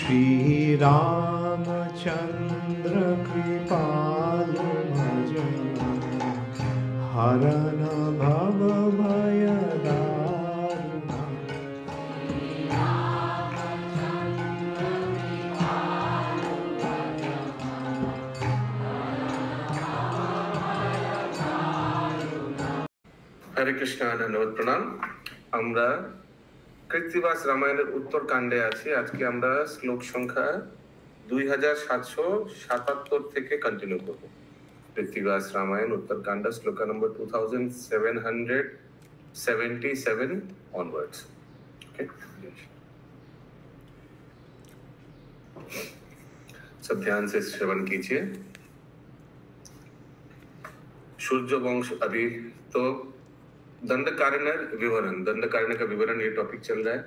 श्री रामचंद्र कृपालु भजन हरन भव भय दारुण। हरे कृष्णा, धन्यवाद, प्रणाम। আমরা কৃত্তিবাস রামায়ণের উত্তরকাণ্ডে আছি। আজকে আমরা শ্লোক সংখ্যা 2777 থেকে কন্টিনিউ করব। কৃত্তিবাস রামায়ণ উত্তরকাণ্ড শ্লোক নম্বর 2777 onwards। ओके, सब ध्यान से श्रवण कीजिए। सूर्य वंश, अभी तो दंडकारण्य विवरण, दंडकारण्य का विवरण ये टॉपिक चल रहा है।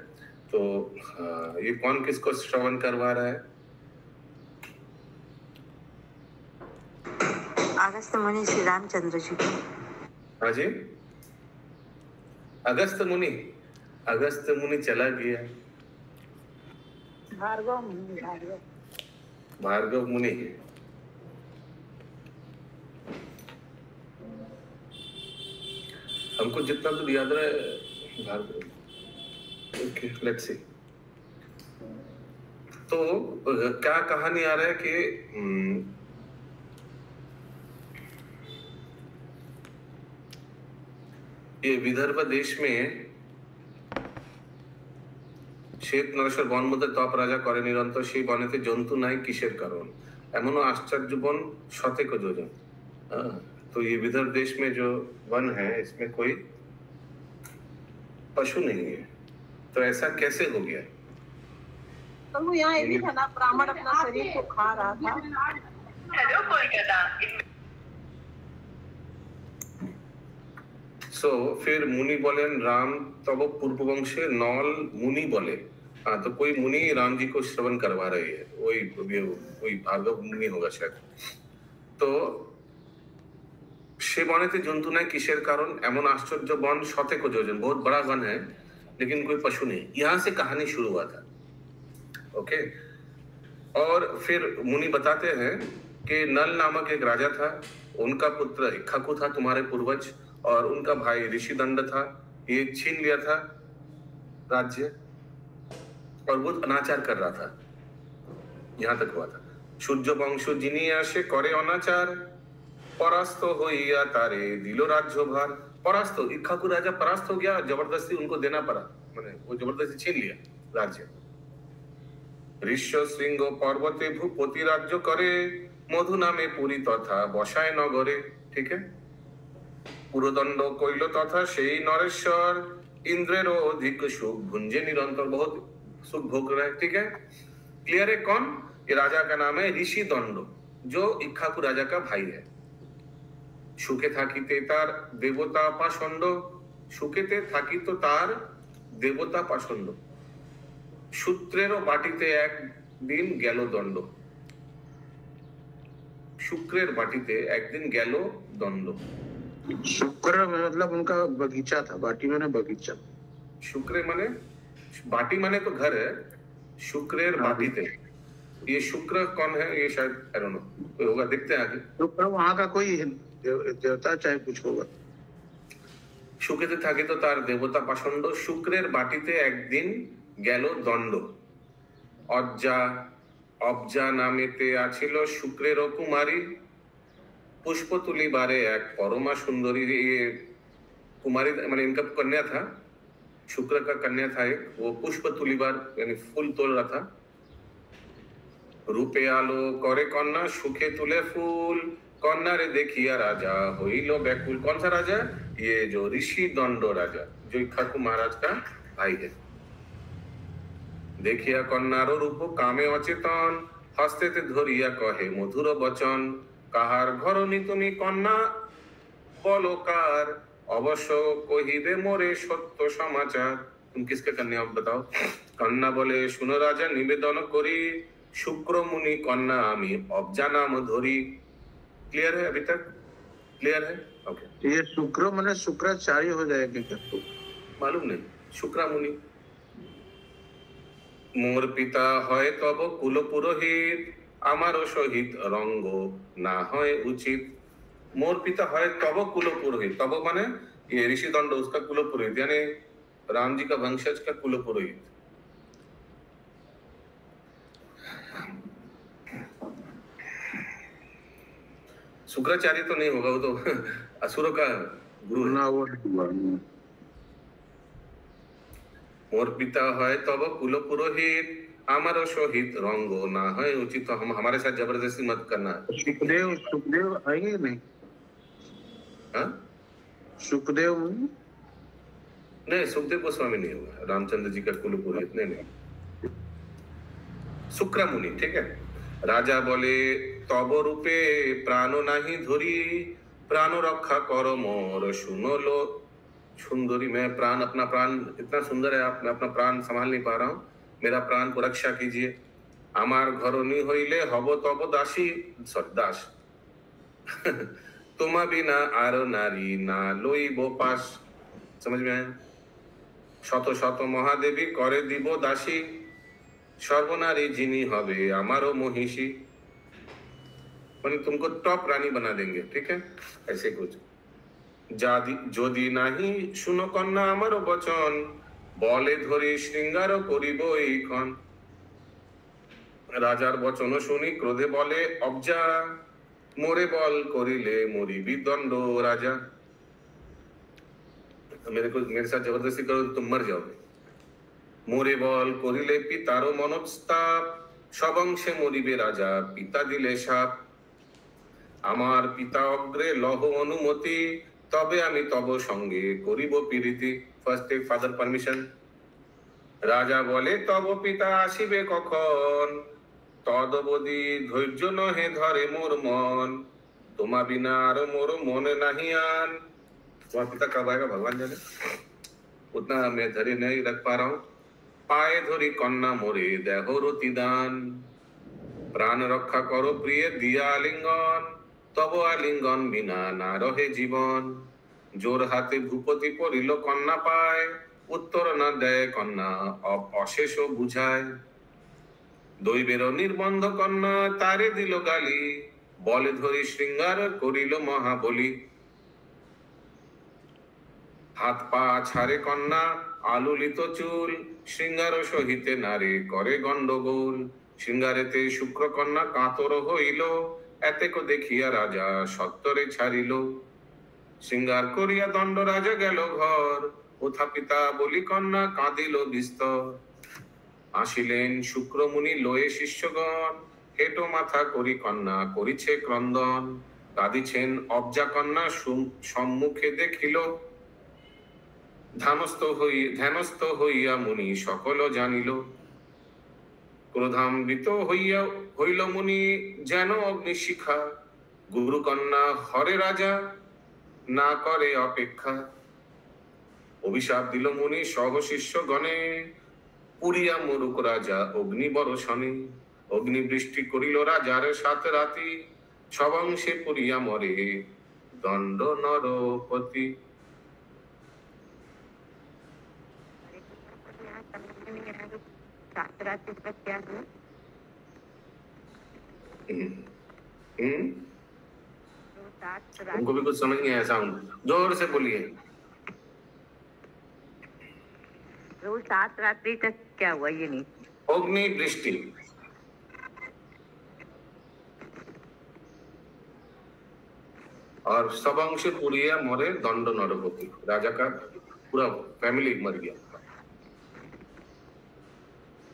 तो ये कौन किसको श्रवण करवा रहा है? अगस्त मुनि श्री रामचंद्र जी को। हाँ जी, अगस्त मुनि। अगस्त मुनि चला गया। भार्गव मुनि। भार्गव मुनि। हमको जितना दूर याद रहा है भार्गव। Okay, let's see. तो क्या कहानी आ रहा है कि ये विदर्भ देश में শ্বেত নরেশ্বর বন মধ্যে তপ রাজা করে নিরন্তর, সেই বনেতে জন্তু নাই কিসের কারণ, এমনও আশ্চর্য বন শতেক যোজন। तो ये विदर्भ देश में जो वन है इसमें कोई पशु नहीं है, तो ऐसा कैसे हो गया? तो वो यहाँ भी था ना, ब्राह्मण अपना शरीर को खा रहा था। हेलो कोलकाता। सो फिर मुनि बोले राम तब पूर्व वंशे नौल मुनि बोले। हाँ, तो कोई मुनि राम जी को श्रवण करवा रही है, वही भार्गव मुनि होगा शायद। तो সে বনেতে জন্তু নাই কিসের কারণ, এমন आश्चर्य वन शतेक योजन, बहुत बड़ा वन है लेकिन कोई पशु नहीं। यहाँ से कहानी शुरू हुआ था। ओके, और फिर मुनि बताते हैं कि नल नामक एक राजा था, उनका पुत्र इक्ष्वाकु था तुम्हारे पूर्वज, और उनका भाई ऋषिदंड था। ये छीन लिया था राज्य और वो अनाचार कर रहा था। यहाँ तक हुआ था। सूर्य वंश जिनी आसे करे अनाचार, परास्त होइया तारे दिलो राज्य भार। परास्त, इक्ष्वाकु राजा परास्त हो गया, जबरदस्ती उनको देना पड़ा, माने वो जबरदस्ती छीन लिया राज्य। ऋष्य श्रृंग पर्वते भूपति राज्य करे, मधु नामे पुरी तथा बसाय नगरे। ठीक है, पुरदंड कइल तथा सेई नरेश्वर, इंद्रेर अधिक सुख भुंजे निरंतर, बहुत सुख भोग रहा है। ठीक है, क्लियर है? कौन? ये राजा का नाम है ऋषिदंड, जो इक्ष्वाकु राजा का भाई है। সুখে থাকিতে তার দেবতা পাষণ্ড, সুখেতে থাকিত তার দেবতা পাষণ্ড, সূত্রেরও বাটিতে একদিন গেল দণ্ড। শুক্রের বাটিতে একদিন গেল দণ্ড। शुक्र मतलब उनका बगीचा था, बाटी माने बगीचा। शुक्र माने बाटी माने तो घर है, शुक्रेर बाटीते। ये शुक्र कौन है? ये शायद आई डोंट नो, कोई होगा, देखते हैं आगे। शुक्र वहाँ का कोई देवता चाहे कुछ होगा। সুখেতে থাকিত তার দেবতা পাষণ্ড, শুক্রের বাটিতে একদিন গেল দণ্ড। অব্জা নামেতে আছিল শুক্রের কুমারী, पुष्प तुलिबारे एक परमा सुंदरी। ये कुमारी माने इनका कन्या था, शुक्र का कन्या था एक, वो पुष्प तुलिबार यानी फूल तोड़ रहा था। रूपे आलो करे कन्या, सुखे तुले फूल, कन्या रे देखिया राजा होइलो व्याकुल। कौन सा राजा? ये जो ऋषिदंड राजा, जो इक्ष्वाकु महाराज का भाई है। देखिया कन्यारो रूप कामे अचेतन, हस्ते ते धरिया कहे मधुर वचन। কাহার ঘরনি তুমি কন্যা বলকার, অবশ্য কহিবে মোরে সত্য সমাচার। तुम किसके कन्या बताओ? कन्या बोले सुनो राजा निवेदन करी, शुक्र मुनि कन्या आमी अब्जा नाम धरी। क्लियर है? अभी तक क्लियर है? ओके। ये शुक्र माने शुक्राचार्य हो जाएगा क्या? मालूम नहीं, शुक्रा मुनि মোর পিতা হয় তব কুল পুরোহিত আমারও সহিত রঙ্গ না হয় उचित। मोर पिता है तब कुल पुरोहित, तब माने ये ऋषि दंड उसका कुल पुरोहित, यानी राम जी का वंशज का कुल पुरोहित। शुक्राचार्य तो नहीं होगा, वो तो असुरों का गुरु है। ना वो नहीं हुआ। मोर पिता है तब कुल पुरोहित हमारो सहित रंग ना है उचित। तो हम हमारे साथ जबरदस्ती मत करना। सुखदेव सुखदेव आएंगे कि नहीं? हाँ? सुखदेव नहीं, सुखदेव गोस्वामी नहीं होगा, रामचंद्र जी का कुल पुरोहित नहीं। शुक्र मुनि, ठीक है। राजा बोले तब रूपे प्राण नहीं धरी प्राण रक्षा करो मोर सुनो लो सुंदरी। मैं प्राण, अपना प्राण इतना सुंदर है, आप मैं अपना प्राण संभाल नहीं पा रहा हूँ, मेरा प्राण को रक्षा कीजिए। আমার ঘরণী হইলে হব তব দাসী, সরি দাস। তোমা বিনা আর নারী না লইব পাশ। समझ में आया? শত শত মহাদেবী করে দিব দাসী সর্বনারী যিনি হবে আমারও মহিষী। মানে तुमको टॉप रानी बना देंगे, ठीक है, ऐसे कुछ। যদি নাহি শুনো কন্যা আমারও বচন বলে ধরি শৃঙ্গার করিব এইক্ষণ। রাজার বচন শুনি ক্রোধে বলে অবজা মোরে বল করিলে মরিবি দণ্ড রাজা। मेरे साथ जबरदस्ती करो तो तुम मर जाओगे। मोरे बल करिले पितारो मनस्ताप सबंशे मरिबे राजा पिता दिले शाप। আমার পিতা অগ্রে লহ অনুমতি তবে আমি তব সঙ্গে করিব প্রীতি। First take father permission. রাজা বলে তব পিতা আসিবে কখন তদবধি ধৈর্য নহে ধরে মোর মন তোমা বিনা আর মোর মনে নাহি আন। तुम्हारा पिता कब आएगा भगवान जाने, उतना मैं धैर्य नहीं रख पा रहा हूँ। पाए धरी कन्या मोरे देहो रति दान प्राण रक्षा करो प्रिय दिया आलिंगन तब आलिंगन बिना ना रहे जीवन। जोर हाथे भूपति परिल कन्या पाए उत्तर ना देय कन्या अशेष बुझाय। दैवेर निर्बंध कन्या तारे दिल गाली बले धरी श्रृंगार करिल महाबली। हाथ पा ছাড়ে কন্যা আলুলিত চুল শৃঙ্গার সহিতে নারী করে গন্ডগোল। শৃঙ্গারেতে শুক্র কন্যা কাতর হইল এতেক দেখিয়া রাজা সত্তরে ছাড়িল। শৃঙ্গার করিয়া দণ্ড রাজা গেল ঘর ওথা পিতা বলি কন্যা কাঁদিল বিস্তর। আসিলেন শুক্রমুনি লয়ে শিষ্যগণ হেটো মাথা করি কন্যা করিছে ক্রন্দন। কাঁদিছেন অবজা কন্যা সম্মুখে দেখিল ধ্যানস্থ হইয়া মুনি সকল জানিল। ক্রোধান্বিত হইল মুনি যেন অগ্নিশিখা গুরু কন্যা হরে রাজা না করে অপেক্ষা। অভিশাপ দিল মুনি সহ শিষ্য গণে পুরিয়া মরুক রাজা অগ্নি বর্ষণে। অগ্নি বৃষ্টি করিল রাজার সাত রাতি সবংশে পুরিয়া মরে দণ্ড নরপতি। उनको भी कुछ समझ नहीं आया साउंड, जोर से बोलिए। तो 7 रात्रि तक क्या हुआ ये नहीं? अग्नि वृष्टि और सब अंश पुरिया मरे दंड नरपति। राजा का पूरा फैमिली मर गया।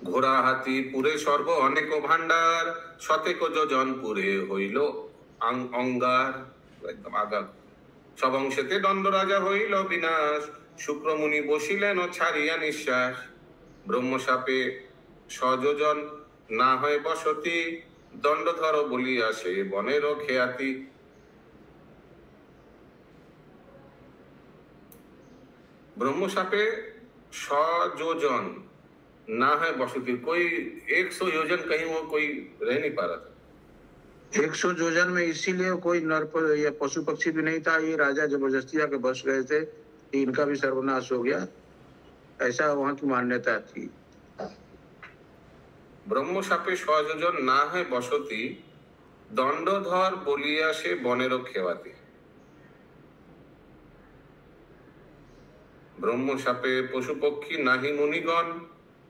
ঘোড়া হাতি পুরে সর্ব অনেক ভান্ডার শতেক যোজন পুরে হইল অঙ্গার, একদম আগা। সব অংশেতে দণ্ড রাজা হইল বিনাশ শুক্রমুনি বসিলেন ছাড়িয়া নিঃশ্বাস। ব্রহ্মশাপে সযোজন না হয় বসতি দণ্ডধর বলিয়া সে বনের খেয়াতি। ब्रह्मशापे 100 योजन ना है बसती, कोई 100 योजन कहीं वो कोई रह नहीं पा रहा था। 100 योजन में इसीलिए कोई नर या पशु पक्षी भी नहीं था। ये राजा जबरदस्ती आके बस गए थे, इनका भी सर्वनाश हो गया, ऐसा वहां की मान्यता थी। ব্রহ্মশাপে সযোজন না হয় বসতি, দণ্ডধর বলিয়া সে বনেরও খেওয়াতি। ব্রহ্মশাপে পশু पक्षी नाही मुनिगण,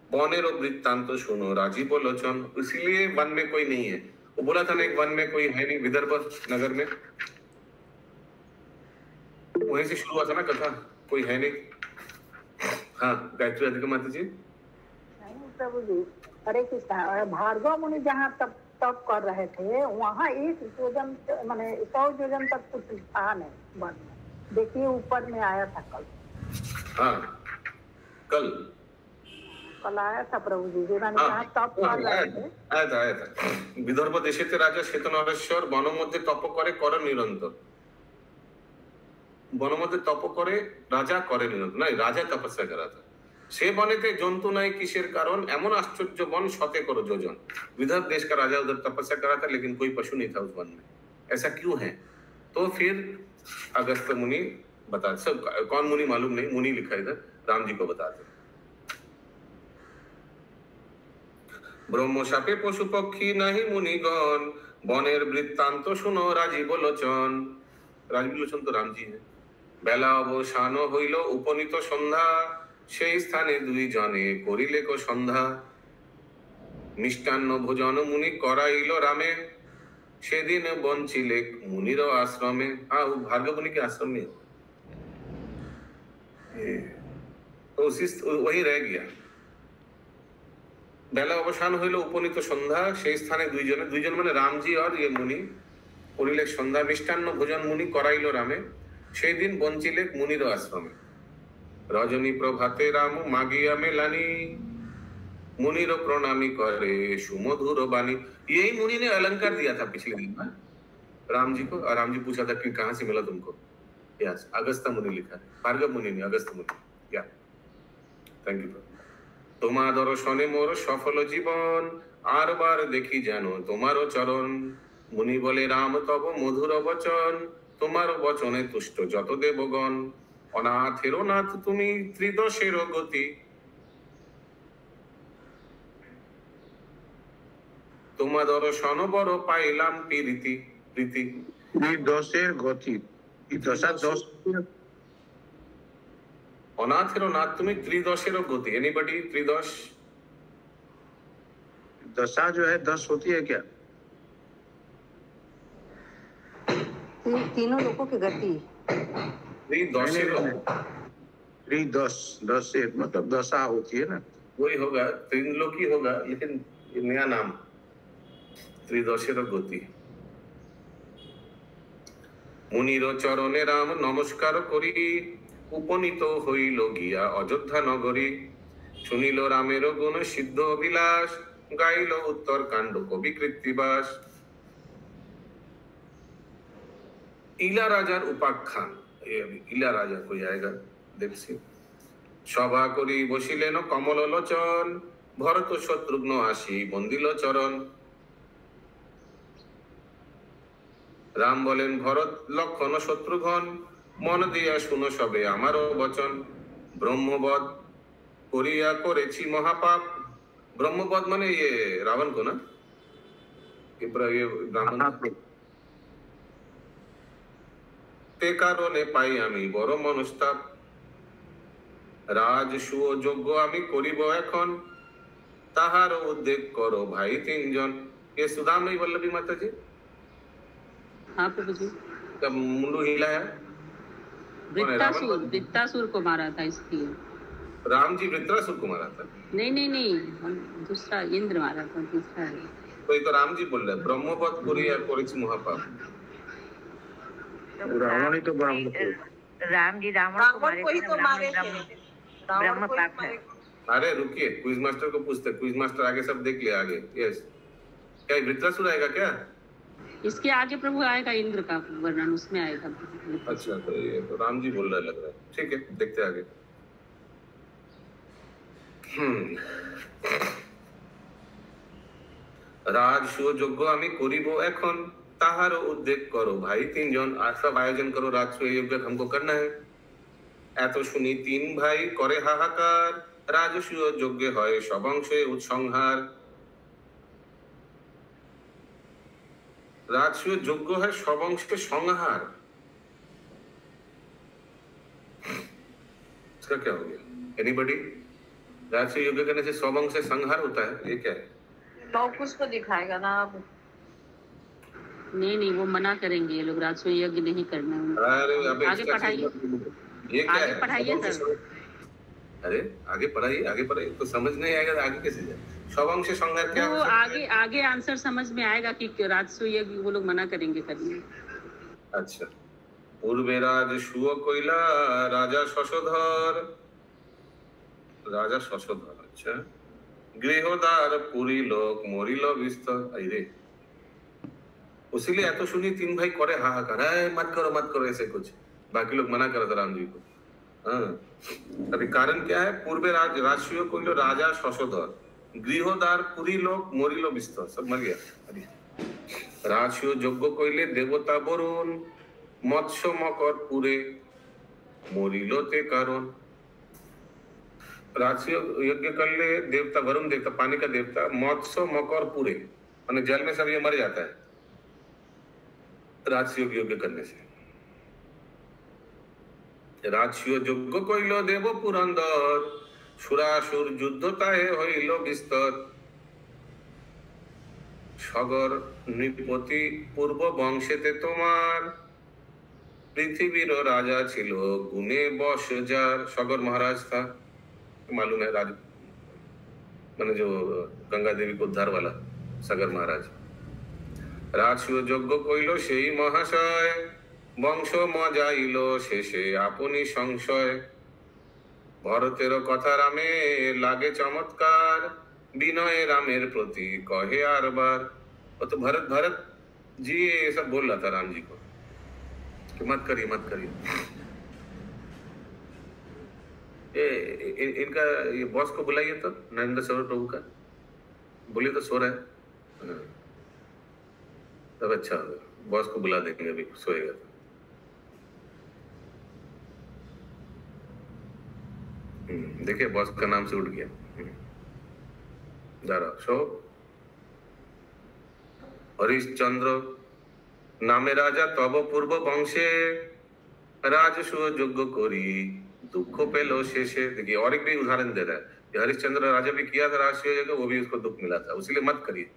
बनेरो वृत्तांत सुनो राजीव लोचन। इसलिए वन में कोई नहीं है। वो बोला था ना एक वन में कोई है नहीं, विदर्भ नगर में, वहीं से शुरू हुआ था ना कथा, कोई है नहीं। हाँ गायत्री अधिक माता जी। नहीं प्रभु जी, हरे कृष्णा। भार्गव मुनि जहाँ तप तप कर रहे थे वहाँ 1 योजन माने 100 योजन तक कुछ स्थान है वन में। देखिए ऊपर में आया था कल। हाँ कल आया था प्रभु जी, जहाँ तप कर रहे थे। आया था। विदर्भ देशेते राजा श्वेत नरेश्वर बन मध्य तप करे कर निरंतर। बन मध्य तप करे राजा करे निरंतर, नहीं राजा तपस्या करा था। से बनेते जंतु नहीं किसेर कारण, एमन आश्चर्य वन 100 योजन। विदर्भ देश का राजा उधर तपस्या करा था, लेकिन कोई पशु नहीं था उस वन में। ऐसा क्यों है? तो फिर अगस्त मुनि बता, सब कौन मुनि मालूम नहीं, मुनि लिखा इधर, राम जी को बताते। ब्रह्मशापे पशु पक्षी नहीं मुनिगण, बनेर वृत्तांत सुनो राजीव लोचन। राजीव लोचन तो राम जी है। बेला अवसान हইল उपनीत सन्ध्या, সেই স্থানে দুই জনে করিলে কো সন্ধ্যা। মিষ্টান্ন ভোজন মুনি করাইল রামে, সেদিন বঞ্চিলে মুনির आश्रमे। हाँ वो भार्गव मुनि के आश्रम में, तो उसी वही रह गया। बेला अवसान हইল उपनीत सन्ध्या, সেই স্থানে দুইজন মানে राम जी और ये मुनि করিলে সন্ধ্যা। মিষ্টান্ন ভোজন মুনি করাইল রামে, সেই দিন বঞ্চিলে মুনির आश्रमे। रजनी प्रभाते राम मागिया मेलानी, मुनिर प्रणामी करे सुमधुर बानी। यही मुनि ने अलंकार दिया था पिछले दिन में राम जी को, और राम जी पूछा था कि कहाँ से मिला तुमको। यस, अगस्त्य मुनि लिखा है, भार्गव मुनि नहीं, अगस्त्य मुनि। या थैंक यू। তোমার দর্শনে মোর সফল জীবন, আর বার দেখি জানো তোমারও চরণ। মুনি বলে রাম তব মধুর বচন, তোমার বচনে তুষ্ট যত দেবগণ। অনাথেরও নাথ তুমি ত্রিদশের গতি, তোমার দর্শন বড় পাইলাম প্রীতি প্রীতি। ত্রিদশের গতি, এই দশা 10 অনাথেরও নাথ তুমি ত্রিদশের গতি। एनीबॉडी त्रिदश दशा जो है 10 होती है क्या? तीनों लोगों की गति। त्रिदशेर, त्रिदश, 10 से मतलब दशा होती है ना, वही होगा, त्रिलोकी होगा, लेकिन ये नया नाम त्रिदशेर गति। मुनिर चरणे राम नमस्कार करी, उपनीत हইল গিয়া অযোধ্যা নগরী। শুনিল রামের গুণ সিদ্ধ অভিলাষ, গাইল উত্তর কাণ্ড কবি কৃত্তিবাস। इला राजार उपाख्यान, ये इला राजा कोई आएगा देखছি। সভা করি বসিলেন কমল লোচন, ভরত শত্রুঘ্ন আসি বন্দিল চরণ। রাম বলেন ভরত লক্ষণ শত্রুঘ্ন, মন দিয়া শুনো সবে আমারও বচন। ব্রহ্মবধ করিয়া করেছি মহাপাপ। ব্রহ্মবধ মানে ये रावण को ना, ये ब्राह्मण। তে কারণে পাই আমি বড় মনস্তাপ, রাজ সুয় যোগ্য আমি করিব এখন, তাহার উদ্যোগ করো ভাই 3 জন। ये सुदाम नहीं वल्लभी माता जी? हाँ प्रभु जी। जब मुंडू हिलाया, वृत्तासुर को मारा था इसलिए। राम जी वृत्रासुर को मारा था? नहीं, दूसरा इंद्र मारा था, दूसरा है। तो ये तो राम जी बोल रहे, ब्रह्मपद करिया करेছি মহাপাপ। रावण ही तो ब्राह्मण थे। राम जी रावण को ही तो मारे थे। ब्रह्म पाप है। अरे रुकिए, क्विज मास्टर को पूछते, क्विज मास्टर आगे सब देख लिया आगे। यस, क्या वृत्रासुर आएगा क्या? इसके आगे प्रभु आएगा इंद्र का वर्णन, उसमें आएगा। अच्छा, तो ये तो राम जी बोल रहे लग रहा है। ठीक है, देखते आगे। राज সুযোগ্য আমি করিব এখন, তাহার উদ্যোগ করো ভাই 3 জন। আর सब आयोजन करो, राजसूय यज्ञ हमको करना है। এত শুনি 3 ভাই করে হাহাকার, রাজসূয় যজ্ঞে হয় সব অংশে উৎসংহার। राजसूय यज्ञ है स्ववंश के संहार। इसका क्या हो गया? एनीबडी? राजसूय यज्ञ करने से स्ववंश से संहार होता है, ये क्या है? लोग उसको दिखाएगा ना अब। नहीं वो मना करेंगे, ये लोग राजसूय यज्ञ नहीं करना है। अरे अबे आगे पढ़ाइए, ये क्या आगे है? पढ़ाइए सर। अरे आगे पढ़ाइए तो समझ नहीं आएगा, आगे कैसे जाए? स्ववंश से संहार क्या वो हो सकता है? आगे आंसर समझ में आएगा कि राजसूय यज्ञ वो लोग मना करेंगे करने। अच्छा, पूर्वे राज सुय कइला राजा शशधर, अच्छा, गृहदार पुरी लोक मरिल विस्तर। अरे उसीलिए तो सुनी तीन भाई करे हाहाकार, मत करो ऐसे कुछ, बाकी लोग मना कर राम जी को। हाँ, अभी कारण क्या है? पूर्वे राजसूय कइलो राजा शशधर, गृहदार पुरी लोक मरिल विस्तर, सब मर गया। अरे राजसूय यज्ञ कइले देवता वरुण मत्स्य मकर पुरे मरिल ते कारण। राजसूय यज्ञ कर ले देवता वरुण, देवता पानी का देवता, मत्स्य मकर पुरे माने जल में सब ये मर जाता है राजसूय यज्ञ करने से। राजसूय यज्ञ कइलो देव पुरंदर सुरासुर युद्ध ताहे हइल विस्तर। सगर नृपति पूर्व वंशेते তোমার पृथ्वीर राजा छिलो गुणे बश जार। सगर महाराज था, मालूम है, राज माने जो गंगा देवी को उद्धार वाला सगर महाराज। राजसूय यज्ञ कइलो सेई महाशय वंश मजाइलो शेषे आपनी संशय। भरतेर कथा रामे लागे चमत्कार विनय रामेर प्रति कहे आर बार। वो तो भरत जी ये सब बोल रहा था राम जी को कि मत करिए। इनका ये बॉस को बुलाइए तो, नरेंद्र सरोवर प्रभु का, बोलिए तो सो रहा है। तब अच्छा होगा, बॉस को बुला देंगे, अभी सोएगा तो। देखिए बॉस का नाम से उठ गया। जा रहा सो। हरिश्चंद्र नामे राजा तब पूर्व वंशे राजसूय यज्ञ करी दुख पेलो शेषे। देखिए और एक भी उदाहरण दे रहा है, हरिश्चंद्र राजा भी किया था राजसूय यज्ञ, वो भी उसको दुख मिला था, इसलिए मत करिए।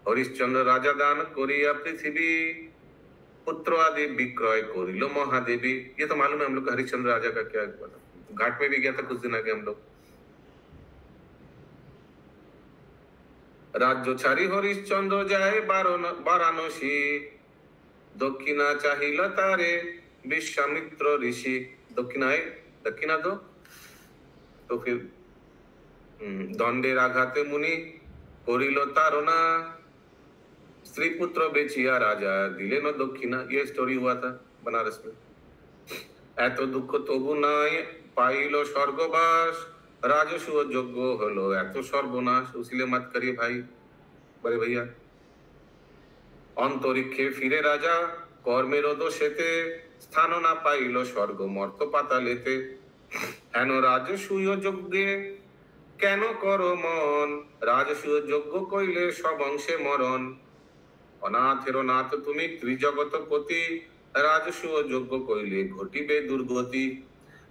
हरिश्चंद्र राजा दान करिया पृथ्वी पुत्र आदि विक्रय करिलो महादेवी। ये तो मालूम है हम लोग को हरिश्चंद्र राजा का क्या, घाट में भी गया था कुछ दिन आगे हम लोग। राज्य छाड़ी हरिश्चंद्र जाए वाराणसी दक्षिणा चाहिल तारे विश्वामित्र ऋषि। दक्षिणा दो तो फिर दंडेर आघाते मुनि करिल तारना स्त्री पुत्र बेचिया राजा दिले न दक्षिणा। ये स्टोरी हुआ था बनारस में। एत दुख तबु नाय पाइल स्वर्गवास राजसूय यज्ञ हलो एत सर्वनाश। इसलिए मत करिए भाई बड़े भैया। अंतरिक्षे फिरे राजा कर्मेर दोषेते स्थान ना पाइल स्वर्ग मर्त पातालेते। हेन राजसूय यज्ञे केन करो मन राजसूय यज्ञ कइले स्ववंशे मरण। अनाथेर नाथ तुमी त्रिजगत पति राजसूय यज्ञ कइले घटिबे दुर्गति।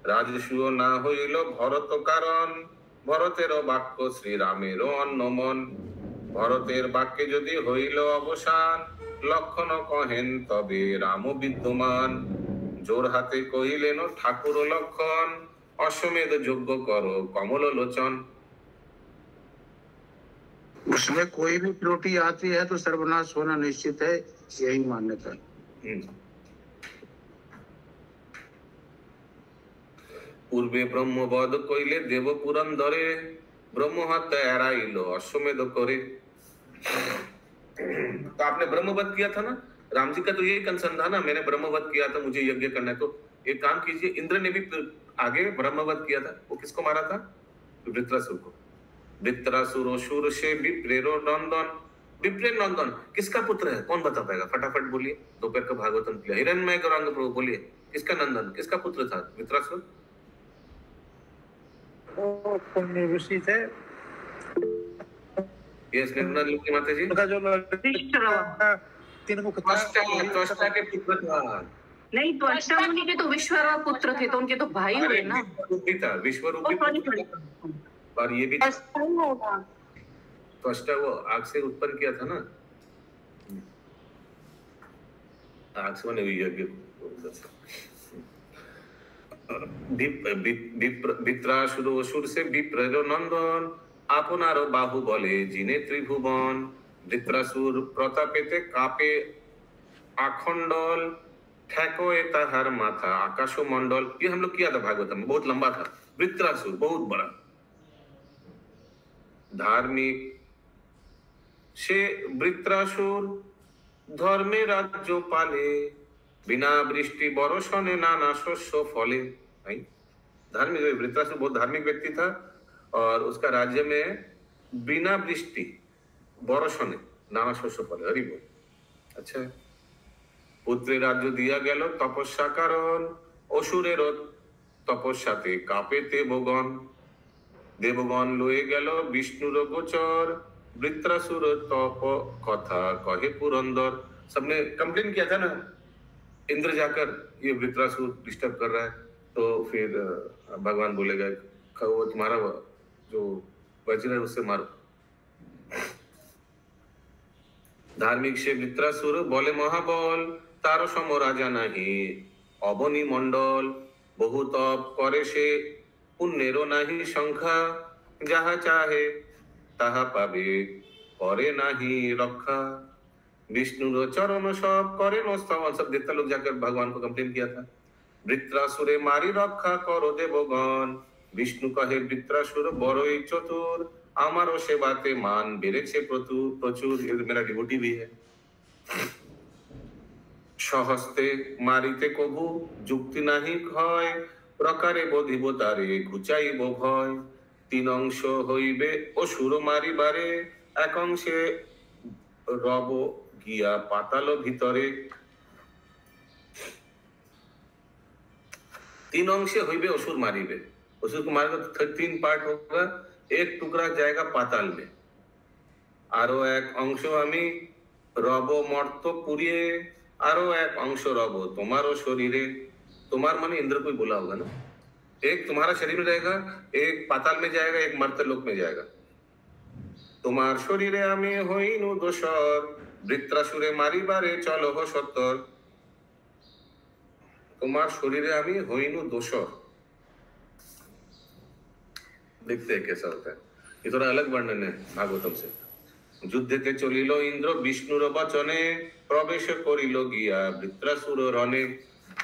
राजसूय ना हइल भरत कारण भरतेर वाक्य श्रीरामेर अन्नमन। भरतेर वाक्ये यदि हइल अवसान लक्षण कहेन तबे राम विद्यमान। जोर हाथे कहिलेन ठाकुर लक्षण अश्वमेध यज्ञ करो कमल लोचन। उसमें कोई भी त्रुटि आती है तो सर्वनाश होना निश्चित है, यही मान्यता है। पूर्वे ब्रह्मवध कइले देव पुरंदरे ब्रह्म हत्या एराइलो अश्वमेध करे। तो आपने ब्रह्मवध किया था ना, राम जी का तो यही कंसर्न था ना, मैंने ब्रह्मवध किया था, मुझे यज्ञ करना है। तो एक काम कीजिए, इंद्र ने भी आगे ब्रह्मवध किया था। वो किसको मारा था? वृत्रासुर को। वृत्रासुर असुर से विप्रेरो नंदन। विप्रेर नंदन किसका पुत्र है? कौन बता पाएगा? फटाफट बोलिए, दोपहर का भागवतम किया। हिरण्मय गौरांग प्रभु बोलिए, किसका नंदन, किसका पुत्र था वृत्रासुर? ऋषि थे। यस निर्मला माता जी। तीन मुख त्वष्टा के पुत्र था। नहीं, त्वष्टा मुनि के तो विश्वकर्मा पुत्र थे, तो उनके तो भाई हुए ना। विश्वरूपी था, विश्वरूपी पुत्र। और ये भी ऐसा ही होगा। त्वष्टा वो आग से उत्पन्न किया था ना, आग से मैंने यज्ञ वित्रासुर असुर से विप्र नंदन আপনার বাহু বলে জিনে ত্রিভুবন বৃত্রাসুর প্রতাপেতে কাপে আখंडल ठेकोए ताहार माथा आकाशो मंडल। ये हम लोग किया था भागवतम में, बहुत लंबा था। वृत्रासुर बहुत बड़ा धार्मिक से वृत्रासुर धर्मे राज्य पाले बिना वृष्टि बरसने नाना शस्य फले। धार्मिक वृत्रासुर बहुत धार्मिक व्यक्ति था और उसका राज्य में बिना वृष्टि बरसने नाना शस्य फले। हरि बोल। अच्छा, पुत्रे राज्य दिया गेल तपस्या कारण असुरेर तपस्याते कापे देवगण देवगण लये गेल विष्णुर गोचर वृत्रासुर तप कथा कहे पुरंदर। सबने कंप्लेन किया था ना, इंद्र जाकर ये वृत्रासुर डिस्टर्ब कर रहा है, तो फिर भगवान बोलेगा वो तुम्हारा जो वज्र है उससे मारो। धार्मिक से वृत्रासुर बोले महाबल तार सम राजा नहीं अवनी मंडल बहु तप करे से पुण्येरो नहीं संख्या जहा चाहे ताहा पावे करे नहीं रखा। विष्णु चरण सब करे नस्तवन। सब देवता लोग जाकर भगवान को कंप्लेन किया था। वृत्रासुरे मारी रक्षा करो देवगण विष्णु कहे वृत्रासुर बड़ई चतुर आमारो सेवाते मान बेड़ेছে प्रचुर। ये मेरा डिवोटी भी है। सहस्ते मारिते कभु যুক্তি নাহি ক্ষয় প্রকারে বধিব তারে ঘুচাইব ভয়। তিন অংশ হইবে অসুর মারিবারে এক অংশে রব গিয়া পাতাল ভিতরে। तीन अंशे होइबे असुर मारिबे। असुर को मारकर 13 पार्ट होगा, एक टुकड़ा जाएगा पाताल में, आरो एक अंश आमी रब मर्त पुरिये आरो एक अंश रब तुम्हारो शरीरे। तुम्हार माने इंद्र को ही बोला होगा ना। एक तुम्हारा शरीर में रहेगा, एक पाताल में जाएगा, एक मर्त्यलोक में जाएगा। तुम्हार शरीरे आमी होइनु दोषर वृत्रासुरे मारिबारे चलो हो सत्तर। तुम्हार शरीरे आमी होइनु दोषर। देखते हैं कैसा होता है। ये थोड़ा अलग वर्णन है भागवतम से। युद्धते चलिलो इंद्र विष्णुर वचने प्रवेश करिलो गिया वृत्रासुर रणे।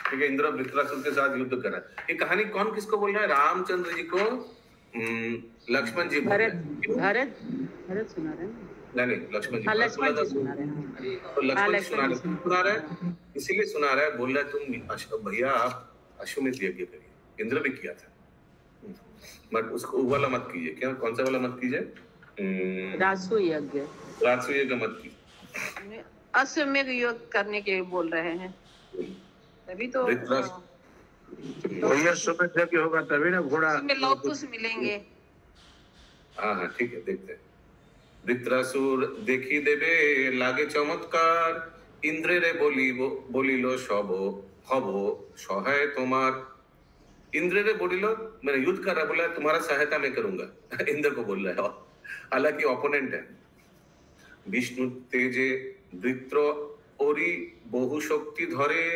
ठीक है, इंद्र वृत्रासुर के साथ युद्ध करा। ये कहानी कौन किसको बोल रहा है? रामचंद्र जी को लक्ष्मण जी बोल रहे हैं। भरत सुना रहे हैं। नहीं लक्ष्मण जी लक्ष्मण जी सुना रहे हैं। तो लक्ष्मण सुना रहे हैं, इसीलिए सुना रहा है। बोल रहा है तुम भैया आप अश्वमेध यज्ञ करिए। इंद्र भी किया था, मत उसको वाला मत कीजिए। क्या कौन सा वाला मत कीजिए? राजसूय यज्ञ मत कीजिए। अश्वमेध योग करने के बोल रहे हैं। तभी तो वही अश्वमेध यज्ञ होगा तभी ना घोड़ा उसमें लोग कुछ मिलेंगे। हाँ हाँ ठीक है, देखते हैं। वृत्रासुर देखी देवे लागे चमत्कार इंद्रे रे बोलिलो सब हबो सहाय तुम्हार। इंद्र ने बोलिलो मैंने युद्ध कर रहा, बोला तुम्हारा सहायता मैं करूंगा। इंद्र को बोल रहा है, हालांकि ओपोनेंट है। विष्णु तेजे वृत्र ओरी बहु शक्ति धरे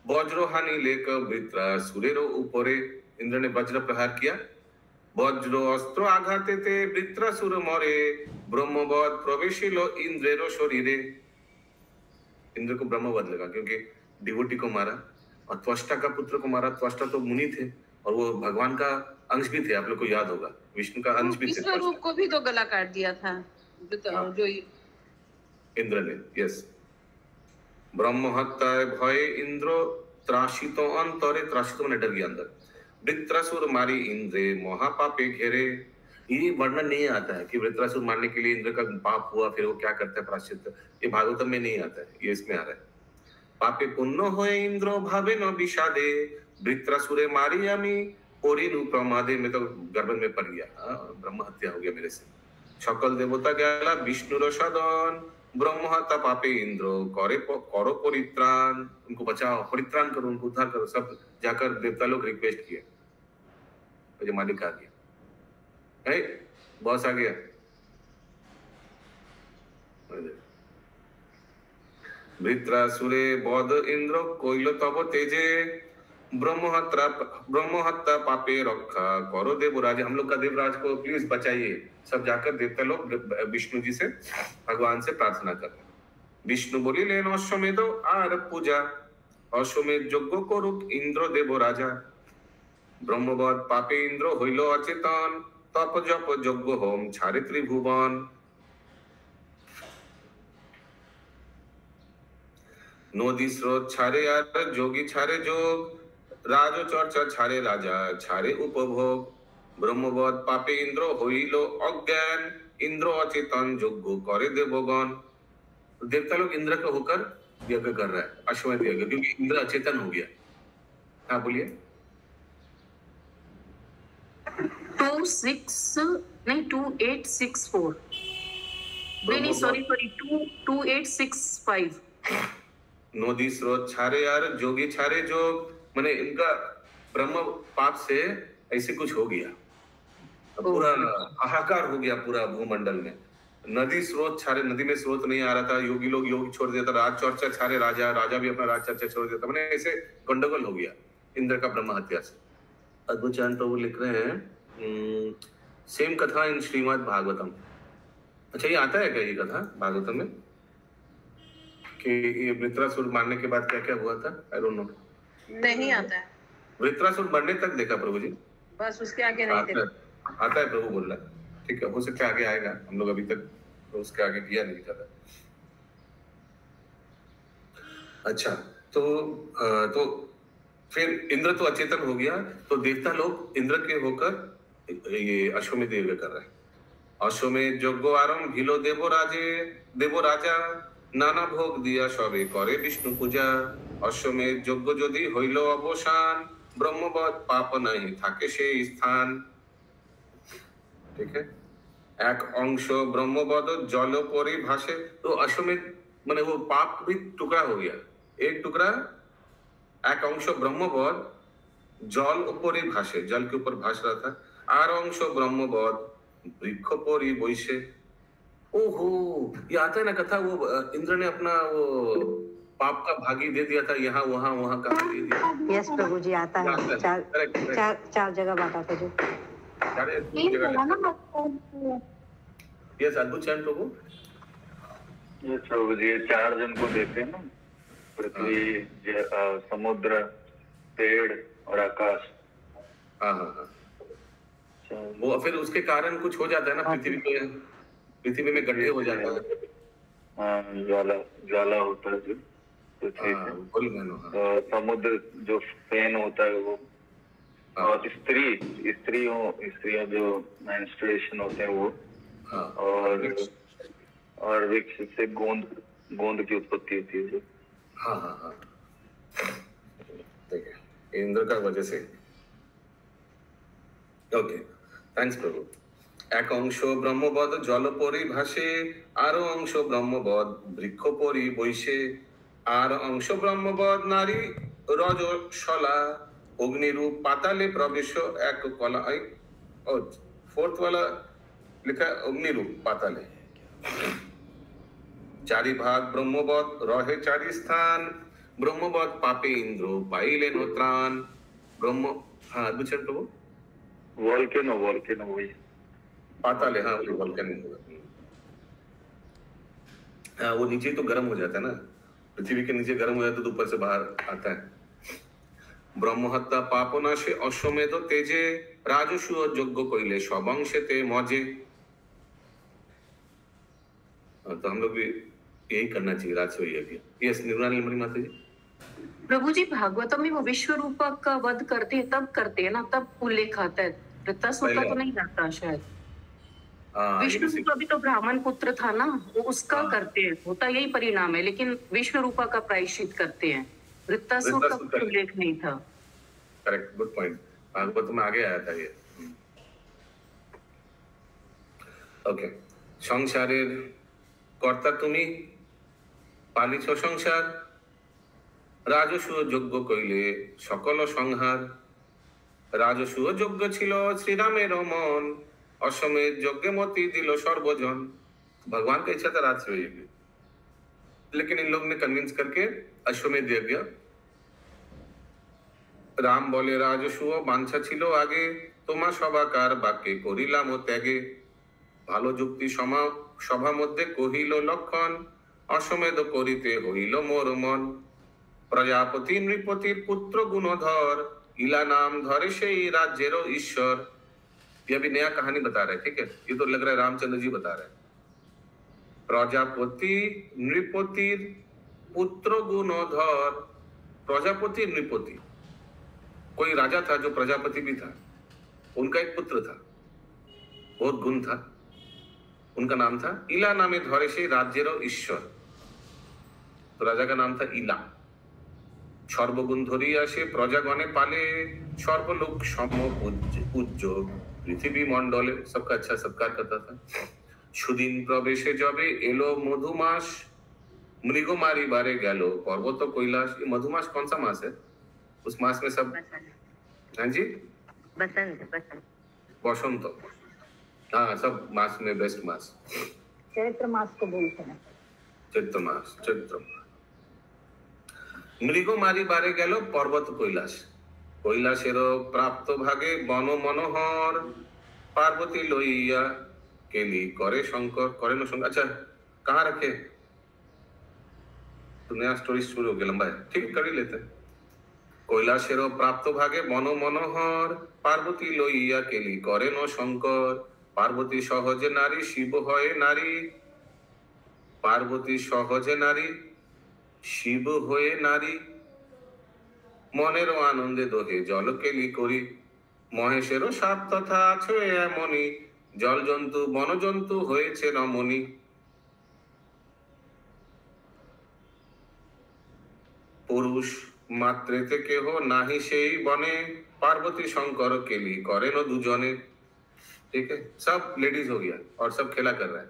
वज्र हानि लेक वृत्रासुरेर ऊपरे। इंद्र ने वज्र प्रहार किया, वज्र अस्त्र आघाते ते वृत्रासुर मरे ब्रह्मवध प्रवेशिलो इंद्रेरो शरीरे। इंद्र को ब्रह्मवध लगा क्योंकि डिवोटी को मारा और त्वष्टा का पुत्र को मारा। त्वष्टा तो मुनि थे और वो भगवान का अंश भी थे, आप लोग को याद होगा। विष्णु का अंश भी थे। विश्वरूप को भी तो गला काट दिया था जो इंद्र ने। यस, ब्रह्म हत्याय भय इंद्र त्रासित अंतरे। त्रासित मैंने डर गया अंदर। वृत्रासुर मारी इंद्रे महापापे घेरे। ये वर्णन नहीं आता है कि वृत्रासुर मारने के लिए इंद्र का पाप हुआ, फिर वो क्या करता है प्रायश्चित। ये भागवतम में नहीं आता है, ये इसमें आ रहा है। पापे पुण्य होए इंद्र भावे न विषादे वृत्रासुरे मारी आमी परिनु प्रमादे। में तो गर्भ में पड़ गया, ब्रह्म हत्या हो गया मेरे से। सकल देवता गया विष्णुर सदन ब्रह्महत्या पापे इंद्र करे करो परित्राण, उनको बचाओ, परित्राण करो, उनको उद्धार करो। सब जाकर देवता लोग रिक्वेस्ट किए, मुझे मालिक आ गया, बॉस आ गया। वृत्रासुरे बोध इंद्र कोइल तब तेजे, ब्रह्महत्या पापे रक्षा करो देवराज। हम लोग का देवराज को प्लीज बचाइए। सब जाकर देवता लोग विष्णु जी से, भगवान से प्रार्थना कर रहे। विष्णु बोली लेन अश्वमेध आर पूजा, अश्वमेध यज्ञ करुक इंद्र देव राजा। ब्रह्मवद पापे इंद्र हইল अचेतन, तप जप यज्ञ होम ছাড়ে ত্রিভুবন। নদী স্রোত ছাড়ে আর যোগী ছাড়ে যোগ, রাজ চর্চা ছাড়ে রাজা ছাড়ে উপভোগ। ব্রহ্মবদ পাপে इंद्र হইল অজ্ঞান, इंद्र अचेतन यज्ञ करे देवगण। देवता लोग इंद्र को होकर यज्ञ कर रहा है, अश्वमेध यज्ञ, क्योंकि इंद्र अचेतन हो गया। हाँ बोलिए। 2864 नहीं सॉरी 2865। नदी स्रोत छारे यार जोगी छारे जोग, माने इनका ब्रह्म पाप से ऐसे कुछ हो गया, पूरा हाहाकार हो गया पूरा भूमंडल में। नदी स्रोत छारे, नदी में स्रोत नहीं आ रहा था, योगी लोग योग छोड़ देता, राज चर्चा छारे राजा, राजा भी अपना राज चर्चा छोड़ देता, मैंने ऐसे गंडगोल हो गया इंद्र का ब्रह्म हत्या से। अद्भुत चांद प्रभु लिख रहे हैं सेम कथा इन श्रीमद् भागवतम। अच्छा ये आता है क्या ये कथा भागवतम में कि ये वृत्रासुर मारने के बाद क्या क्या हुआ था? I don't know. नहीं आता है, वृत्रासुर मरने तक देखा प्रभु जी, बस उसके आगे नहीं देखा। आता है प्रभु बोल रहा है, ठीक है, हो सकता है आगे आएगा, हम लोग अभी तक तो उसके आगे किया नहीं था। अच्छा तो फिर इंद्र तो अचेतन हो गया, तो देवता लोग इंद्र के होकर ये अश्वमेध यज्ञ कर रहे हैं। अश्वमेध यज्ञ आरंभ भिलो देव राजा, नाना भोग दिया सबे करे विष्णु पूजा। अश्वमेध यज्ञ यदि हইল अवसान, ब्रह्मवद पाप नहीं থাকে সেই স্থান। ठीक है, एक अंश ब्रह्मवद जल परि भासे, तो अश्वमेध माने वो पाप भी टुकड़ा हो गया, एक टुकड़ा, एक अंश ब्रह्मवद जल ऊपर भासे, जल के ऊपर भास रहा था, और अंश ब्रह्मवद वृक्ष पर बैसे। ओहो, ये आता है ना कथा, वो इंद्र ने अपना वो पाप का भागी दे दिया था, यहाँ वहाँ वहाँ कहाँ दे दिया। यस प्रभु जी आता है, चार जगह बांटा था जो। यस अद्भुत चैन प्रभु। ये प्रभु जी 4 जन को देते हैं ना, पृथ्वी, समुद्र, पेड़ और आकाश। हाँ हाँ हाँ, वो फिर उसके कारण कुछ हो जाता है ना, पृथ्वी में गड्ढे हो जाते हैं। हाँ, ज्वाला होता है जो पृथ्वी से, समुद्र जो फेन होता है वो, और स्त्रियों जो मेंस्ट्रुएशन होते हैं वो, और वृक्ष से गोंद की उत्पत्ति होती है जो। हाँ हाँ हाँ, ठीक है, इंद्र का वजह से। ओके, थैंक्स प्रभु। एक अंश ब्रह्मवद जल परि भासे, आरो अंश ब्रह्मवद वृक्ष परि बैसे, आर अंश ब्रह्मवद नारी रजशला, अग्निरूप पाताले प्रवेश एक कला। और फोर्थ वाला लिखा अग्निरूप पाताले। चारि भाग ब्रह्मवद रहे चारि स्थान, ब्रह्मवद पापे इंद्र पाइले त्राण। ब्रह्म, हाँ दूसरे प्रभु वोल्केनो वही पाताल है। हाँ वो वोल्केनो होगा, हाँ वो नीचे तो गर्म हो जाता है ना, पृथ्वी के नीचे गर्म हो जाता है तो ऊपर से बाहर आता है। ब्रह्महत्या पापनाशे अश्वमेध तेजे, राजसूय यज्ञ कइले सबंशेते मजे। तो हम लोग भी यही करना चाहिए, राजसूय यज्ञ। यस निर्मला लिमरी माता जी। प्रभु जी भागवतम में वो विश्व रूपक का वध करते हैं, तब करते हैं ना, तब उल्लेख आता है। वृत्तासुर का तो नहीं आता शायद। विष्णु रूपा भी तो ब्राह्मण पुत्र था ना, वो उसका करते हैं, होता यही परिणाम है, लेकिन विश्व रूपा का प्रायश्चित करते हैं। वृत्तासुर का कोई उल्लेख नहीं था। करेक्ट, गुड पॉइंट, भागवत में आगे आया था ये। ओके, संसारेर কর্তা তুমি, পালিছ সংসার, রাজসূয় যজ্ঞ কইলে সকল সংহার। राजसूय यज्ञ छिलो श्री रामेर मन, अश्वमेध यज्ञ मति दिलो सर्वजन। भगवान का इच्छा था राजसूय यज्ञ, लेकिन इन लोग ने कन्विंस करके अश्वमेध यज्ञ। राम बोले राजसूय बांछा छिलो आगे, तोमा सभाकार बाक्ये करिलाम त्यागे। भालो जुक्ति सभा मध्य कहिल लक्षण, अश्वमेध करिते हइल मोर मन। प्रजापति नृपतिर पुत्र गुणधर, इला नाम धरे से राज्येरो ईश्वर। ये अभी नया कहानी बता रहे, ठीक है, ये तो लग रहा है रामचंद्र जी बता रहे हैं। प्रजापति नृपतिर पुत्र गुणधर, प्रजापति नृपति, कोई राजा था जो प्रजापति भी था, उनका एक पुत्र था, बहुत गुण था, उनका नाम था इला नामे धरे से राज्येरो ईश्वर। तो राजा का नाम था इला। सर्वगुण धरिया से प्रजागणे पाले, सर्वलोक सम पूज्य पृथ्वी मंडले। सबका अच्छा सत्कार करता था। सुदिन प्रवेशे जबे एलो मधुमास, मृग मारी बारे गेलो पर्वत कैलाश। ये मधुमास कौन सा मास है? उस मास में सब, हाँ जी, बसंत, हाँ, सब मास में बेस्ट मास चैत्र मास को बोलते हैं। चैत्र मास, चैत्र। मृग मारी बारे गेलो पर्वत कैलाश, कैलाशेर प्राप्त भागे बन मनोहर। पार्वती लइया केली करे शंकर, करे न शंकर। अच्छा, कहाँ रखे? तो नया स्टोरी शुरू हो गया, लंबा है, ठीक, कर ही लेते हैं। कैलाशेर प्राप्त भागे बन मनोहर, पार्वती लइया केली करे न शंकर। पार्वती सहजे नारी शिव हये नारी, पार्वती सहजे नारी शिव हये नारी। मनेरो आनंदे दोहे जल केली करी, महेशेरो साप तथा आछे एमनी। जल जंतु बन जंतु हयेछे रमणी। पुरुष मात्रेते केह नाहि सेई बने, पार्वती शंकर केली करे न दुजने। ठीक है, सब लेडीज हो गया और सब खेला कर रहा है,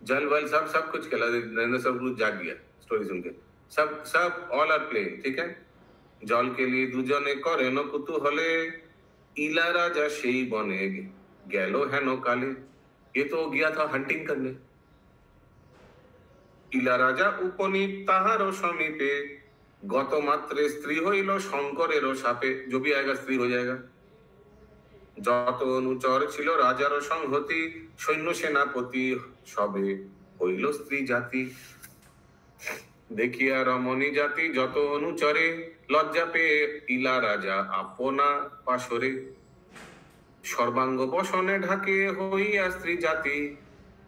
जल वल सब कुछ खेला। नरेंद्र सब कुछ जाग गया स्टोरी सुन के, सब ऑल आर प्लेइंग, ठीक है। जल के लिए दुजने करे न कुतूहले, इला राजा सेई बने गेलो हेन काले। ये तो गया था हंटिंग करने। इला राजा उपनीत ताहारो समीपे, गत मात्रे स्त्री हइल शंकरेरो सापे। जो भी आएगा स्त्री हो जाएगा। যত অনুচর ছিল রাজার সংহতি, সৈন্য সেনাপতি সবে হইল স্ত্রী জাতি। দেখিয়া রমণী জাতি যত অনুচরে, লজ্জা পেয়ে ইলা রাজা আপনা পাশরে। সর্বাঙ্গ বসনে ঢাকে হইয়া স্ত্রী জাতি,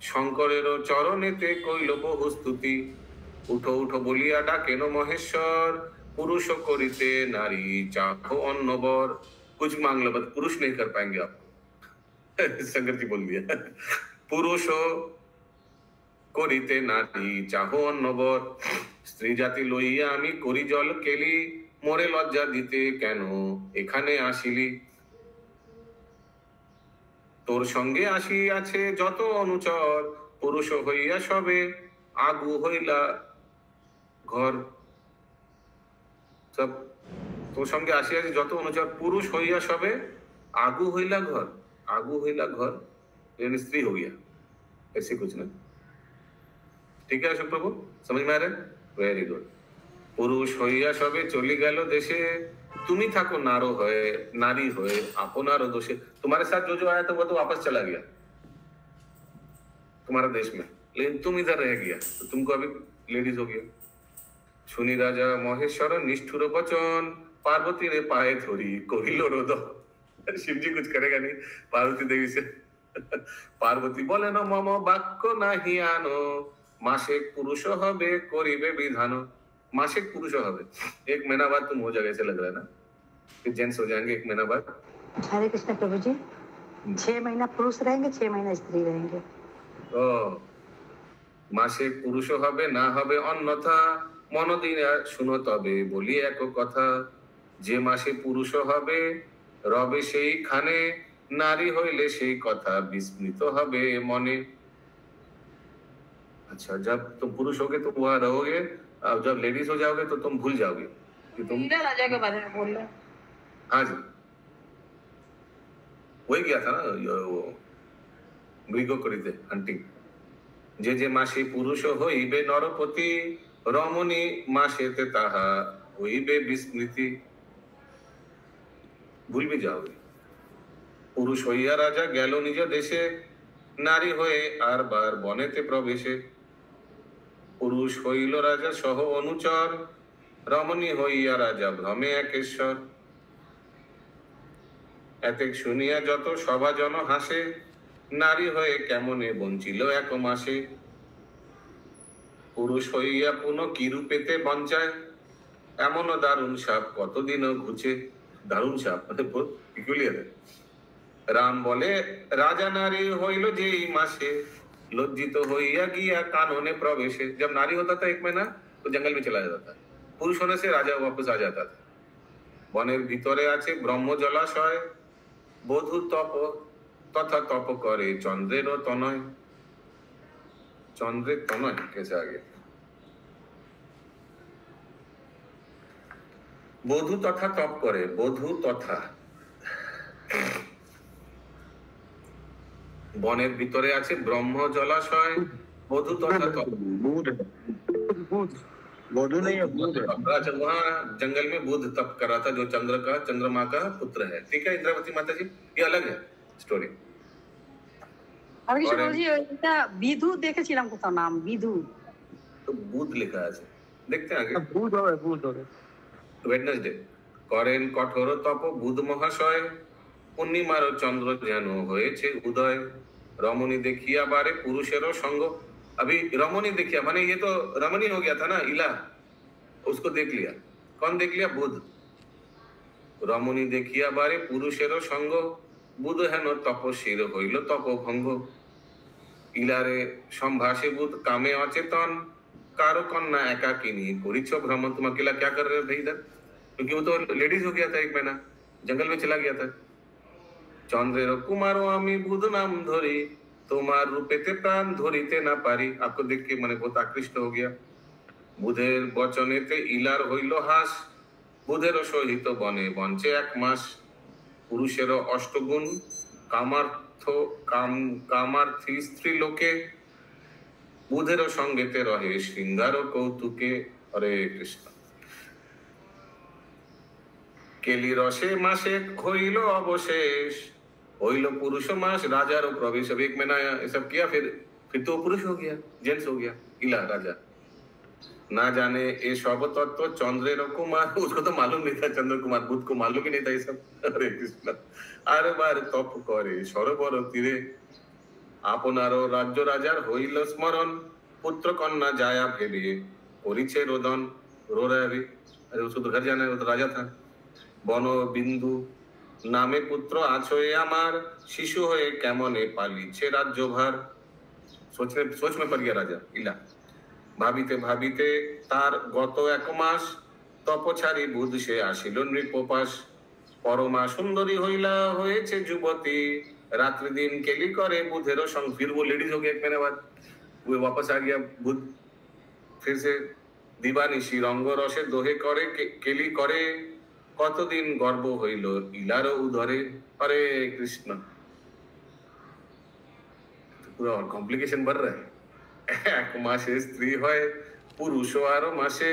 শঙ্করের চরণেতে কইল বহু স্তুতি। উঠো উঠো বলিয়া ডাকেন মহেশ্বর, পুরুষ করিতে নারী চাখো অন্নবর। कुछ मांग लो, बट पुरुष नहीं कर पाएंगे आपको। शंकर जी बोल दिया, पुरुष करिते नारी चाहो अन्नबर। स्त्री जाति लइया आमी करी जल केली, मोरे लज्जा दिते केन एखाने आसिली। तोर संगे आसियाछे जत अनुचर, पुरुष हइया सबे আগু হইলা ঘর। सब তোর সঙ্গে আসিয়াছে যত অনুচর, পুরুষ হইয়া সবে আগু হইলা ঘর। আগু হইলা ঘর यानी स्त्री हो गया, ऐसे कुछ ना। ठीक है अशोक प्रभु, समझ में आ रहा है? Very good. पुरुष হইয়া সবে চলি গেল দেশে, তুমি থাকো नारो হয়ে नारी হয়ে আপনারও দোষে। तुम्हारे साथ जो आया था वो तो वापस चला गया तुम्हारा देश में, लेकिन तुम इधर रह गया, तो तुमको अभी लेडीज हो गया। सुनी राजा महेश्वर निष्ठुर बचन, पार्वती ने पाए थोड़ी कहिलो रोद। शिव जी कुछ करेगा नहीं पार्वती देवी से। पार्वती बोले न मम बाक्य नाही आनो, मासिक पुरुष हबे करिबे विधान। मासिक पुरुष हबे, 1 महीना बाद तुम हो जाएगा, ऐसे लग रहा है ना, फिर जेंट्स हो जाएंगे 1 महीना बाद। हरे कृष्ण प्रभु जी, 6 महीना पुरुष रहेंगे, 6 महीना स्त्री रहेंगे। ओ मासिक पुरुष हबे ना हबे अन्यथा, मन दिया शुनो तबे बोली एक कथा। जे मासे पुरुष हबे रबे सेई खाने, नारी हইলে সেই কথা বিস্মৃত হবে মনে। अच्छा, जब तुम पुरुष होगे तो वहां रहोगे, अब जब लेडीज हो जाओगे तो तुम भूल जाओगे कि तुम राजा के बारे में बोल रहे हैं। हाँ जी, वही गया था ना वो মৃগ করিতে হান্টিং। যে মাসে পুরুষ হইবে নরপতি, রমণী মাসেতে তাহা হইবে বিস্মৃতি। ভুলবে যাওগে। পুরুষ হইয়া রাজা গেল নিজ দেশে, নারী হয়ে আর বার বনেতে প্রবেশে। পুরুষ হইল রাজা সহ অনুচর, রমণী হইয়া রাজা ভ্রমে একেশ্বর। এতেক শুনিয়া যত সভাজন হাসে, নারী হয়ে কেমনে বঞ্চিল এক মাসে। পুরুষ হইয়া পুনঃ কিরূপেতে বঞ্চায়, এমন দারুণ সাপ কতদিন ঘুচে। দারুণ সাপ মানে পিকুলিয়ার। রাম বলে রাজা নারী হইল যেই মাসে, लज्जित होइया गया कानूने प्रवेशे। जब नारी होता था 1 महीना तो जंगल में चला जाता था, पुरुष होने से राजा वापस आ जाता था। বনের ভিতরে আছে ব্রহ্ম জলাশয়, বধূ তপ তথা তপ করে চন্দ্রের তনয়। চন্দ্রের তনয় कैसे आगे? বধূ তথা তপ করে, বধূ তথা। বনের ভিতরে আছে ব্রহ্ম জলাশয়, বধূ তথা তপ। बुध नहीं है, बुध है। अच्छा, वहाँ जंगल में बुध तप कर रहा था, जो चंद्रमा का पुत्र है। ठीक है इंद्रावती माता जी, ये अलग है स्टोरी। আমি কিছু বলছি, এটা বিধু দেখেছিলাম কোথাও নাম, বিধু তো বুধ লেখা আছে, দেখতে আগে। বুধ হবে ওয়েডনেসডে করেন কঠোর তপ বুধ মহাশয়, পূর্ণিমার চন্দ্র যেন হয়েছে উদয়। रमणी देखिया बारे पुरुषेरो संग। अभी रमणी देखिया माने ये तो रमणी हो गया था ना, इला, उसको देख लिया। कौन देख लिया? बुध। रमणी देखिया बारे पुरुषेरो संग, बुध हेन तपस्वीर हইল तपभंग। ইলারে संभाषे बुध कामे अचेतन, कारो कन्या एकाकिनी करिछ भ्रमण। तुम अकेला क्या कर रहे हो भाई इधर? क्योंकि वो तो लेडीज हो गया था, 1 महीना जंगल में चला गया था। चंद्रेर कुमारो आमी बुध नाम धरी, তোমার রূপেতে প্রাণ ধরিতে না পারি। आपको देख के मैंने बहुत आकृष्ट हो गया। বুধের বচনেতে ইলার হইল হাস, বুধের সহিত বনে বঞ্চে 1 মাস। পুরুষের অষ্টগুণ কামার্থী স্ত্রী লোকে, বুধের সঙ্গেতে রহে শৃঙ্গার কৌতুকে। হরে কৃষ্ণ। কেলি রসে মাসে হইল অবশেষ, হইল पुरुष मास राजा प्रवेश। अब 1 महीना ये सब किया, फिर तो पुरुष हो गया, जेंट्स हो गया इला राजा। ना जाने ये सब तत्व चंद्रेर कुमार, उसको तो मालूम नहीं था, चंद्र कुमार बुध को मालूम ही नहीं था ये सब। हरे कृष्ण। आरे बार तप करे सरोवर तीरे, आपनारो राज्य राजार हইল स्मरण। पुत्र कन्या जाया भेबे करिছে रोदन। रो रहा है, अरे उसको तो घर जाना है, वो तो राजा था। बन बिंदु नामे पुत्र आछोए आमार, शिशु হয়ে কেমনে পালিছে রাজ্যভার। सोच में पड़ गया राजा इला। भाबिते भाबिते तार गत 1 मास, तपछारी बुध से आसिल नृपोपास। परमा सुंदरी हইলা হয়েছে যুবতী, रात्रि दिन केली करे बुधेरो संग। फिर वो लेडीज हो गया 1 महीने बाद, वो वापस आ गया बुध। फिर से दिवानिशी रंग रसे दोहे करे केली करे, কতদিন গর্ব হইল ইলার উদরে। हरे कृष्ण। पूरा और कॉम्प्लिकेशन बढ़ रहा है। 1 মাসে স্ত্রী হয় পুরুষ আরো মাসে,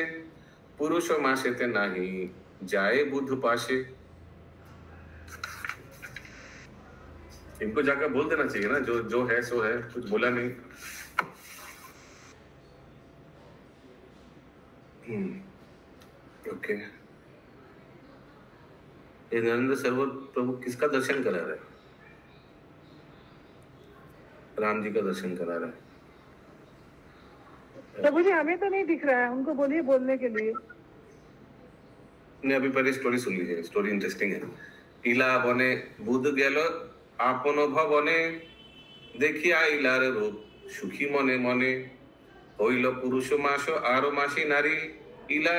পুরুষ মাসেতে নাহি যায় বুধ পাশে। इनको जाकर बोल देना चाहिए ना, जो है सो है, कुछ बोला नहीं। ओके। ये नरेंद्र सरोवर प्रभु किसका दर्शन करा रहा है? राम जी का दर्शन करा रहा है। प्रभु जी हमें तो नहीं दिख रहा है, उनको बोलिए बोलने के लिए। ने अभी पहले स्टोरी सुन लीजिए, स्टोरी इंटरेस्टिंग है। इला बने बुध गेल आपन भवने, देखिया इलार रूप सुखी मने मने। হইল পুরুষ মাস আরো মাসি নারী, इला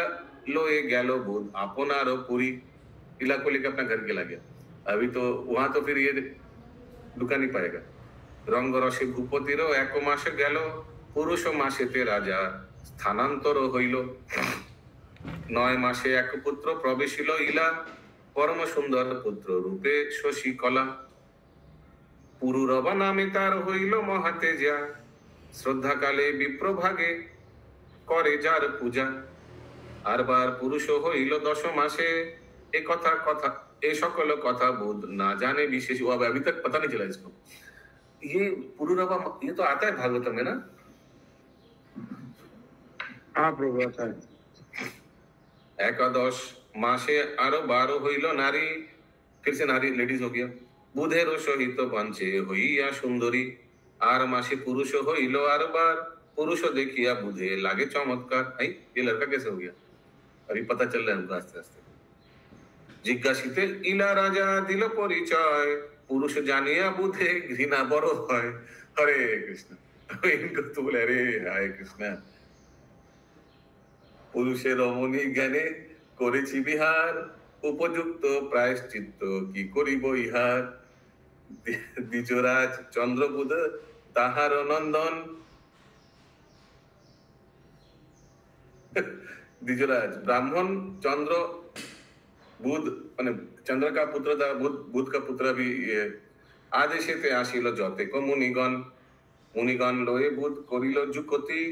लोए गेलो बुध आपनारो पुरी। इला को लेकर अपना घर के ला गया। अभी तो वहां तो फिर ये दुका नहीं पाएगा। रंग रसे भूपतिर 1 मास गेल, পুরুষ মাসেতে রাজা স্থানান্তর হইল। 9 মাসে এক পুত্র প্রবেশিল ইলা, পরম সুন্দর পুত্র রূপে শশী কলা। পুরুরবা নামে তার হইল মহাতেজা, শ্রদ্ধাকালে বিপ্রভাগে করে যার পূজা। আরবার পুরুষ হইল 10 मासे, ए सकल कथा बोध ना जाने विशेष। वो अभी तक पता नहीं चला इसको। ये पुरुरवा ये तो आता है भागवतम में ना? हाँ प्रभु आता है। 11 मासे आरो 12 হইল नारी, फिर से नारी लेडीज हो गया। बुधेर सहित पंचे হইয়া सुंदरी। 8 मासे पुरुष হইল आरबार, पुरुष देखिया बुधे लागे चमत्कार। आई ये लड़का कैसे हो गया? अभी पता चल रहा है हमको आस्ते आस्ते। जिज्ञासिते इला राजा दिल परिचय, पुरुष जानिया बुधे घृणा बड़ो है। हरे कृष्ण। इनको तो बोले अरे हरे कृष्ण। पुरुषेर रमणी ज्ञाने करेछि बिहार, उपयुक्त प्रायश्चित्त की करिब इहार। द्विजराज चंद्रबुध ताहार नंदन। द्विजराज ब्राह्मण चंद्र बुध माने चंद्र का पुत्र था, बुध का पुत्र भी ये। आदेशेते आशिल जतेक मुनिगण, मुनिगण लये बुध करिल जुकति।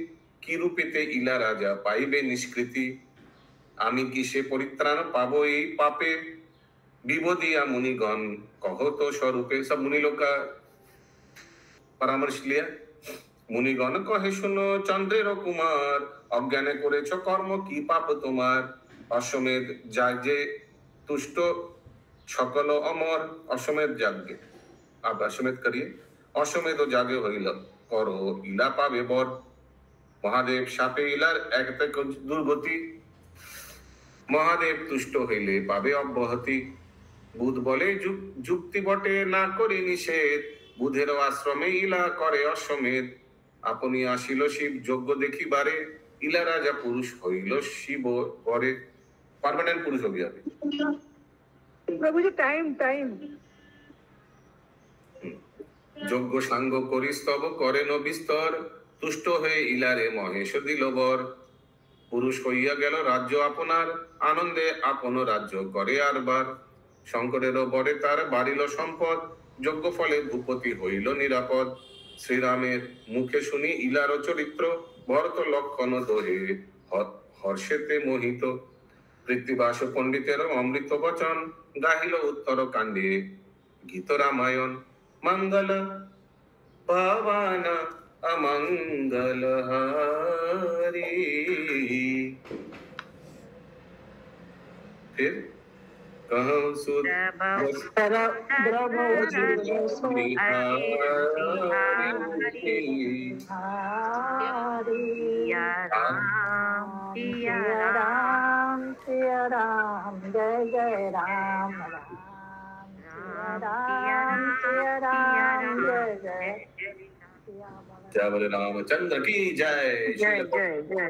की रूपेते इला राजा पाइबे निष्कृति। आमी किसे परित्राण पाबो এই पापे, विबोधिया मुनिगण कहो तो स्वरूपे। सब मुनि लोग का परामर्श लिया। मुनिगण कहे सुनो चंद्रेर कुमार, अज्ञाने करेছো কর্ম কি পাপ তোমার। অশ্বমেধ যাগে তুষ্ট সকল অমর। অশ্বমেধ যাগে आप अश्वमेध करिए। अश्वमेध जागे হইল করো ইলা পাবে বর। মহাদেব শাপে ইলার এক দুর্গতি। মহাদেব তুষ্ট হইলে পাবে অব্যাহতি। বুধ বলে যুক্তি বটে না করি নিষেধ। বুধের আশ্রমে ইলা করে অশ্বমেধ। আপনি আসিল শিব যোগ্য দেখিবারে। इला राजा पुरुष হইল শিব পরে। परमानेंट पुरुष हो गया अभी। प्रभु जी टाइम যোগ্য সাঙ্গ করি স্তব করেন বিস্তর। তুষ্ট হয়ে ইলারে মহেশ দিল বর। পুরুষ হইয়া গেল রাজ্য আপনার, আনন্দে আপন রাজ্য করে আরবার। শঙ্করের বরে তার বাড়িল সম্পদ, যোগ্য ফলে ভূপতি হইল নিরাপদ। শ্রীরামের মুখে শুনি ইলার চরিত্র, ভরত লক্ষণ দোহে হর্ষেতে মোহিত। পৃথ্বীবাস পণ্ডিতের অমৃত বচন, গাহিল উত্তর কাণ্ডে গীত রামায়ণ। मंगल पावन अमंगल हारी। फिर कहो सुध सिया राम जय जय राम राम सिया राम जय जय। जय बोले रामचंद्र की जय। जय जय जय।